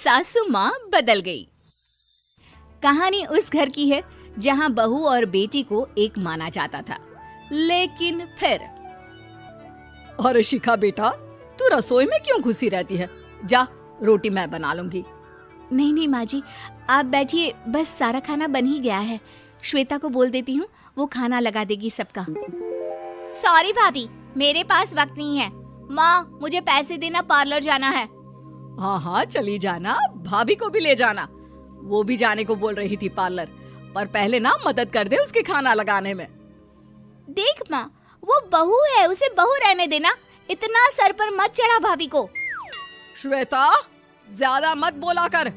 सासू माँ बदल गई। कहानी उस घर की है जहाँ बहू और बेटी को एक माना जाता था, लेकिन फिर अरे शिखा बेटा, तू रसोई में क्यों घुसी रहती है? जा, रोटी मैं बना लूंगी। नहीं नहीं माँ जी, आप बैठिए, बस सारा खाना बन ही गया है। श्वेता को बोल देती हूँ, वो खाना लगा देगी सबका। सॉरी भाभी, मेरे पास वक्त नहीं है। माँ, मुझे पैसे देना, पार्लर जाना है। हाँ हाँ चली जाना, भाभी को भी ले जाना। वो भी जाने को बोल रही थी पार्लर, पर पहले ना मदद कर दे उसके खाना लगाने में। देख माँ, वो बहू है, उसे बहू रहने देना, इतना सर पर मत चढ़ा भाभी को। श्वेता, ज्यादा मत बोला कर।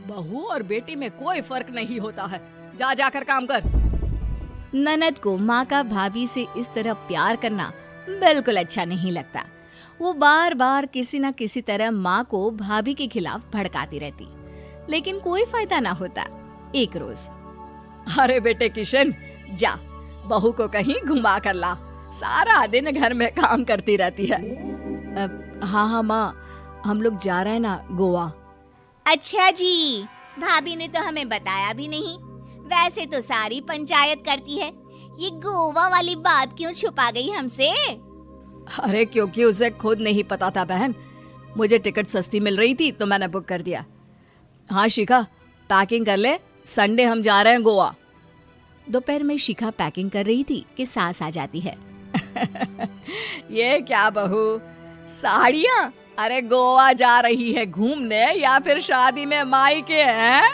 बहू और बेटी में कोई फर्क नहीं होता है। जा जाकर काम कर। ननद को माँ का भाभी से इस तरह प्यार करना बिल्कुल अच्छा नहीं लगता। वो बार बार किसी न किसी तरह माँ को भाभी के खिलाफ भड़काती रहती, लेकिन कोई फायदा ना होता। एक रोज, अरे बेटे किशन, जा बहू को कहीं घुमा कर ला, सारा दिन घर में काम करती रहती है। हाँ हाँ माँ, हम लोग जा रहे हैं ना गोवा। अच्छा जी, भाभी ने तो हमें बताया भी नहीं। वैसे तो सारी पंचायत करती है, ये गोवा वाली बात क्यों छुपा गई हमसे? अरे क्योंकि उसे खुद नहीं पता था बहन। मुझे टिकट सस्ती मिल रही थी तो मैंने बुक कर दिया। हाँ शिखा, पैकिंग कर ले, संडे हम जा रहे हैं गोवा। दोपहर में शिखा पैकिंग कर रही थी कि सास आ जाती है। ये क्या बहू, साड़ियाँ? अरे गोवा जा रही है घूमने या फिर शादी में मायके हैं?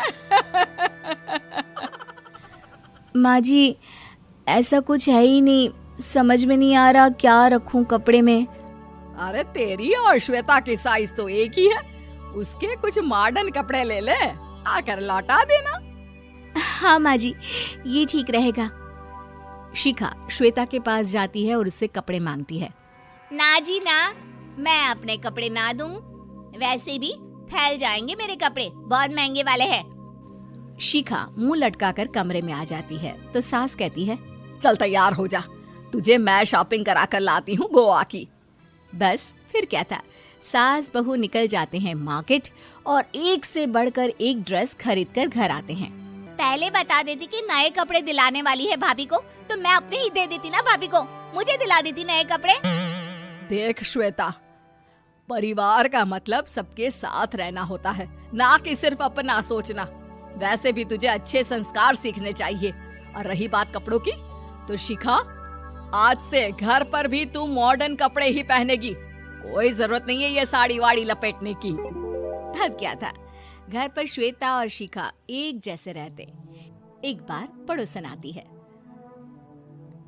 माँ जी, ऐसा कुछ है ही नहीं, समझ में नहीं आ रहा क्या रखूं कपड़े में। अरे तेरी और श्वेता की साइज तो एक ही है, उसके कुछ मॉडर्न कपड़े ले ले, आकर लौटा देना। हाँ माँ जी, ये ठीक रहेगा। शिखा श्वेता के पास जाती है और उससे कपड़े मांगती है। ना जी ना, मैं अपने कपड़े ना दूं, वैसे भी फैल जाएंगे मेरे कपड़े, बहुत महंगे वाले हैं। शिखा मुंह लटकाकर कमरे में आ जाती है तो सास कहती है, चल तैयार हो जा, तुझे मैं शॉपिंग करा कर लाती हूँ गोवा की। बस फिर क्या था, सास बहू निकल जाते हैं मार्केट और एक से बढ़कर एक ड्रेस खरीद कर घर आते हैं। पहले बता देती कि नए कपड़े दिलाने वाली है भाभी को, तो मैं अपने ही दे देती ना भाभी को, मुझे दिला देती नए कपड़े। देख श्वेता, परिवार का मतलब सबके साथ रहना होता है, ना कि सिर्फ अपना सोचना। वैसे भी तुझे अच्छे संस्कार सीखने चाहिए। और रही बात कपड़ों की, तो शिखा, आज से घर पर भी तू मॉडर्न कपड़े ही पहनेगी। कोई जरूरत नहीं है ये साड़ी वाड़ी लपेटने की। अब क्या था, घर पर श्वेता और शिखा एक जैसे रहते। एक बार पड़ोसन आती है।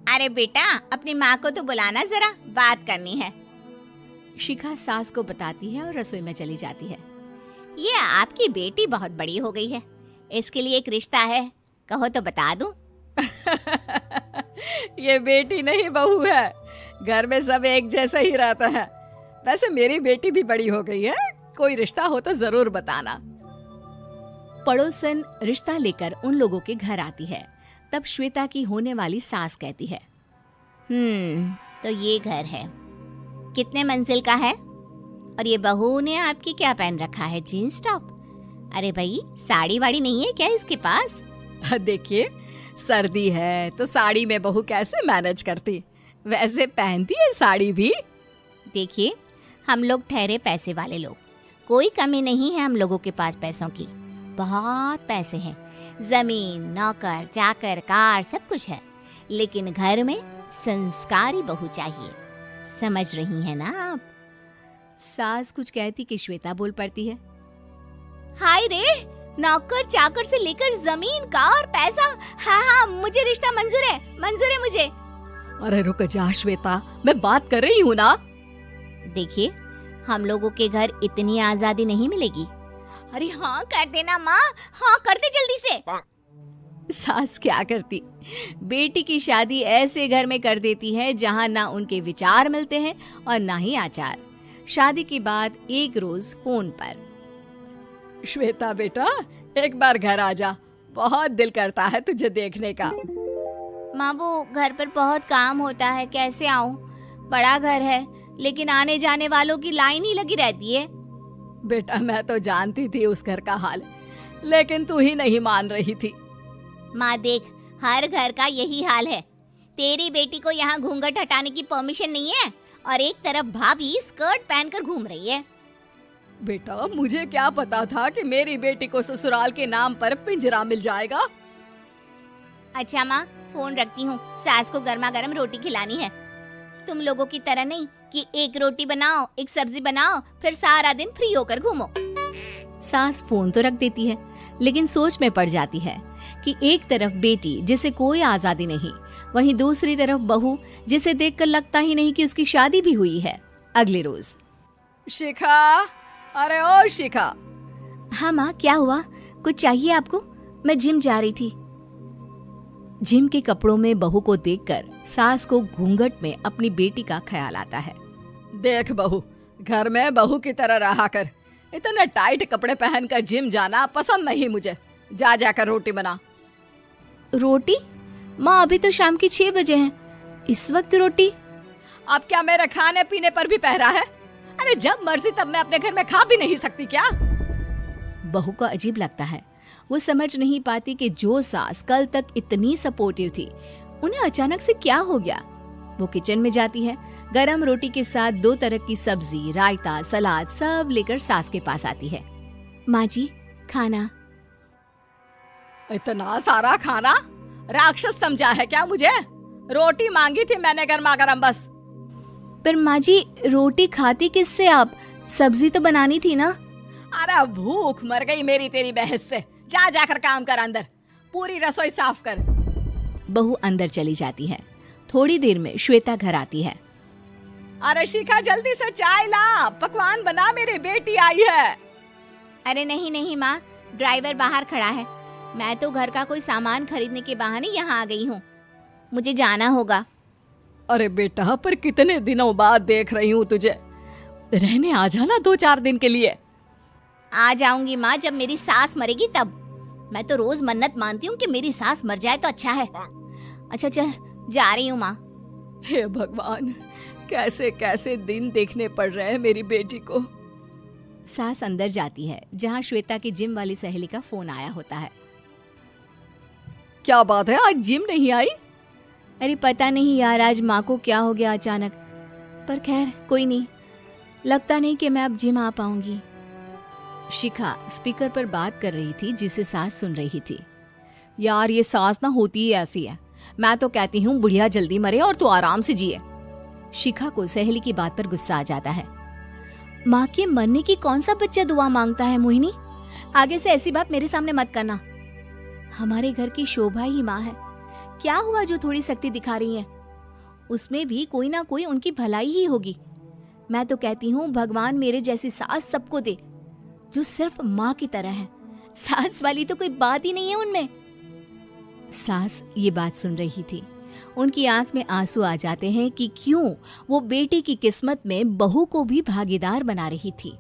अरे बेटा, अपनी माँ को तो बुलाना, जरा बात करनी है। शिखा सास को बताती है और रसोई में चली जाती है। ये आपकी बेटी बहुत बड़ी हो गई है, इसके लिए एक रिश्ता है, कहो तो बता दूं। ये बेटी नहीं बहू है, घर में सब एक जैसा ही रहता है। वैसे मेरी बेटी भी बड़ी हो गई है, कोई रिश्ता हो तो जरूर बताना। पड़ोसन रिश्ता लेकर उन लोगों के घर आती है। तब श्वेता की होने वाली सास कहती है, तो ये घर है, कितने मंजिल का है? और ये बहू ने आपकी क्या पहन रखा है, जीन्स टॉप? अरे भाई, साड़ी वाड़ी नहीं है क्या इसके पास? देखिए, सर्दी है तो साड़ी में बहू कैसे मैनेज करती, वैसे पहनती है साड़ी भी। देखिए, हम लोग ठहरे पैसे वाले लोग, कोई कमी नहीं है हम लोगों के पास पैसों की, बहुत पैसे हैं, जमीन, नौकर चाकर, कार, सब कुछ है, लेकिन घर में संस्कारी बहू चाहिए। समझ रही हैं ना आप? सास कुछ कहती कि श्वेता बोल पड़ती है, हाय रे, नौकर चाकर से लेकर जमीन, कार, पैसा, हाँ हाँ मुझे रिश्ता मंजूर है मुझे। अरे रुक जा श्वेता, मैं बात कर रही हूँ ना। देखिए, हम लोगों के घर इतनी आजादी नहीं मिलेगी। अरे हाँ कर देना माँ, हाँ कर दे जल्दी से। सास क्या करती, बेटी की शादी ऐसे घर में कर देती है जहाँ ना उनके विचार मिलते हैं और ना ही आचार। शादी के बाद एक रोज फोन पर, श्वेता बेटा, एक बार घर आ जा, बहुत दिल करता है तुझे देखने का। माँ, वो घर पर बहुत काम होता है, कैसे आऊँ? बड़ा घर है, लेकिन आने जाने वालों की लाइन ही लगी रहती है। बेटा मैं तो जानती थी उस घर का हाल, लेकिन तू ही नहीं मान रही थी। माँ देख, हर घर का यही हाल है। तेरी बेटी को यहाँ घूंघट हटाने की परमिशन नहीं है और एक तरफ भाभी स्कर्ट पहनकर घूम रही है। बेटा मुझे क्या पता था कि मेरी बेटी को ससुराल के नाम पर पिंजरा मिल जाएगा। अच्छा माँ, फोन रखती हूँ, सास को गर्मा गर्म रोटी खिलानी है। तुम लोगों की तरह नहीं कि एक रोटी बनाओ, एक सब्जी बनाओ, फिर सारा दिन फ्री होकर घूमो। सास फोन तो रख देती है, लेकिन सोच में पड़ जाती है कि एक तरफ बेटी जिसे कोई आजादी नहीं, वहीं दूसरी तरफ बहू जिसे देखकर लगता ही नहीं कि उसकी शादी भी हुई है। अगले रोज। शिखा, अरे ओ शिखा। हाँ माँ, क्या हुआ? कुछ चाहिए आपको? मैं जिम जा रही थी। जिम के कपड़ों में बहू को देखकर सास को घूंघट में अपनी बेटी का ख्याल आता है। देख बहू, घर में बहू की तरह रहा कर। इतने टाइट कपड़े पहनकर जिम जाना पसंद नहीं मुझे। जा जाकर रोटी बना। रोटी? माँ अभी तो शाम की 6 बजे हैं, इस वक्त रोटी? अब क्या मेरे खाने पीने पर भी पहरा है? अरे जब मर्जी तब मैं अपने घर में खा भी नहीं सकती क्या? बहू को अजीब लगता है। वो समझ नहीं पाती कि जो सास कल तक इतनी सपोर्टिव थी, उन्हें अचानक से क्या हो गया। वो किचन में जाती है, गरम रोटी के साथ 2 तरह की सब्जी, रायता, सलाद सब लेकर सास के पास आती है। माँ जी, खाना। इतना सारा खाना? राक्षस समझा है क्या मुझे? रोटी मांगी थी मैंने गर्मा गर्म बस। पर माँ जी, रोटी खाती किससे आप? सब्जी तो बनानी थी ना। अरे भूख मर गई मेरी तेरी बहस से। जा जाकर काम कर, अंदर पूरी रसोई साफ कर। बहू अंदर चली जाती है। थोड़ी देर में श्वेता घर आती है। अरे शिखा जल्दी से चाय ला, पकवान बना, मेरी बेटी आई है। अरे नहीं नहीं माँ, ड्राइवर बाहर खड़ा है। मैं तो घर का कोई सामान खरीदने के बहाने यहाँ आ गई हूँ, मुझे जाना होगा। अरे बेटा, पर कितने दिनों बाद देख रही हूँ तुझे, रहने आ जाना 2-4 दिन के लिए। आ जाऊंगी माँ, जब मेरी सास मरेगी तब। मैं तो रोज मन्नत मानती हूँ कि मेरी सास मर जाए तो अच्छा है। अच्छा चल, जा रही हूँ माँ। हे भगवान, कैसे कैसे दिन देखने पड़ रहे हैं मेरी बेटी को। सास अंदर जाती है, जहाँ श्वेता की जिम वाली सहेली का फोन आया होता है। क्या बात है, आज जिम नहीं आई? अरे पता नहीं यार, आज माँ को क्या हो गया अचानक। पर खैर कोई नहीं, लगता नहीं कि मैं अब जिम आ पाऊंगी। शिखा स्पीकर पर बात कर रही थी, जिसे सास सुन रही थी। यार ये सास ना होती ही ऐसी है। मैं तो कहती हूँ बुढ़िया जल्दी मरे और तू आराम से जिए। शिखा को सहेली की बात पर गुस्सा आ जाता है। माँ के मरने की कौन सा बच्चा दुआ मांगता है मोहिनी? आगे से ऐसी बात मेरे सामने मत करना। हमारे घर की शोभा ही माँ है। क्या हुआ जो थोड़ी सख्ती दिखा रही है? उसमें भी कोई ना कोई उनकी भलाई ही होगी। मैं तो कहती हूँ भगवान मेरे जैसी सास सबको दे, जो सिर्फ माँ की तरह है। सास वाली तो कोई बात ही नहीं है उनमें। सास ये बात सुन रही थी। उनकी आंख में आंसू आ जाते हैं कि क्यों वो बेटी की किस्मत में बहू को भी भागीदार बना रही थी।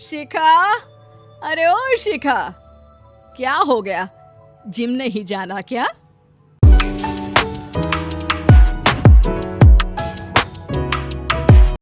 शिखा, अरे ओ शिखा, क्या हो गया? जिम नहीं जाना क्या?